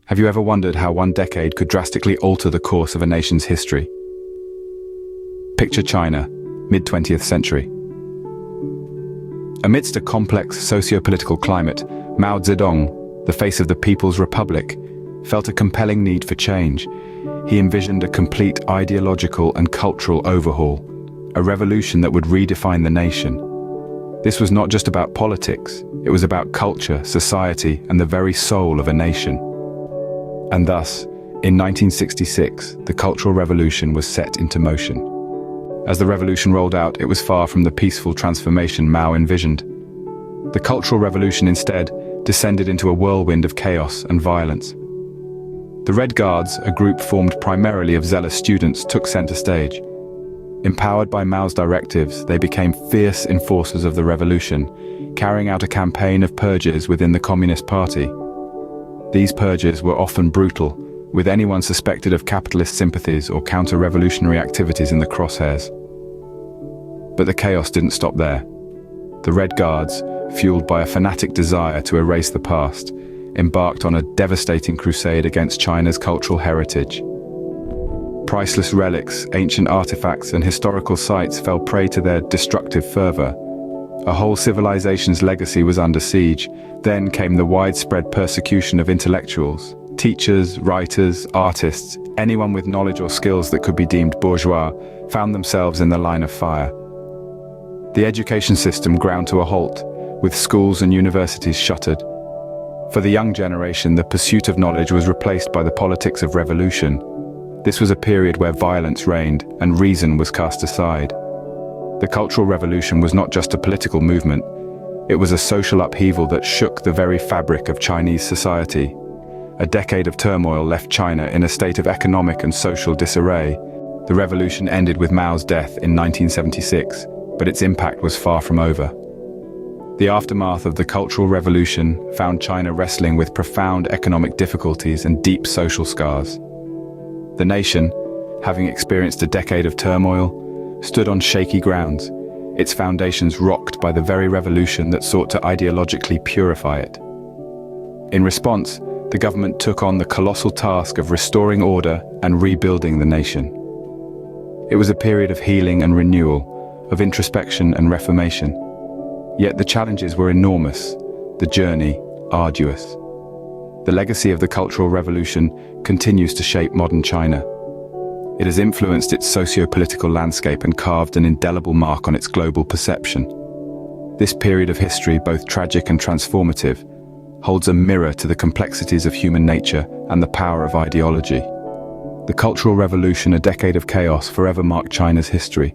Have you ever wondered how one decade could drastically alter the course of a nation's history? Picture China, mid-20th century. Amidst a complex socio-political climate, Mao Zedong, the face of the People's Republic, felt a compelling need for change. He envisioned a complete ideological and cultural overhaul, a revolution that would redefine the nation. This was not just about politics, it was about culture, society, and the very soul of a nation. And thus, in 1966, the Cultural Revolution was set into motion. As the revolution rolled out, it was far from the peaceful transformation Mao envisioned. The Cultural Revolution instead descended into a whirlwind of chaos and violence. The Red Guards, a group formed primarily of zealous students, took center stage. Empowered by Mao's directives, they became fierce enforcers of the revolution, carrying out a campaign of purges within the Communist Party. These purges were often brutal, with anyone suspected of capitalist sympathies or counter-revolutionary activities in the crosshairs. But the chaos didn't stop there. The Red Guards, fueled by a fanatic desire to erase the past, embarked on a devastating crusade against China's cultural heritage. Priceless relics, ancient artifacts, and historical sites fell prey to their destructive fervor. A whole civilization's legacy was under siege. Then came the widespread persecution of intellectuals, teachers, writers, artists. Anyone with knowledge or skills that could be deemed bourgeois found themselves in the line of fire. The education system ground to a halt, with schools and universities shuttered. For the young generation, the pursuit of knowledge was replaced by the politics of revolution. This was a period where violence reigned and reason was cast aside. The Cultural Revolution was not just a political movement, it was a social upheaval that shook the very fabric of Chinese society. A decade of turmoil left China in a state of economic and social disarray. The revolution ended with Mao's death in 1976, but its impact was far from over. The aftermath of the Cultural Revolution found China wrestling with profound economic difficulties and deep social scars. The nation, having experienced a decade of turmoil, stood on shaky grounds, its foundations rocked by the very revolution that sought to ideologically purify it. In response, the government took on the colossal task of restoring order and rebuilding the nation. It was a period of healing and renewal, of introspection and reformation. Yet the challenges were enormous, the journey arduous. The legacy of the Cultural Revolution continues to shape modern China. It has influenced its socio-political landscape and carved an indelible mark on its global perception. This period of history, both tragic and transformative, holds a mirror to the complexities of human nature and the power of ideology. The Cultural Revolution, a decade of chaos, forever marked China's history,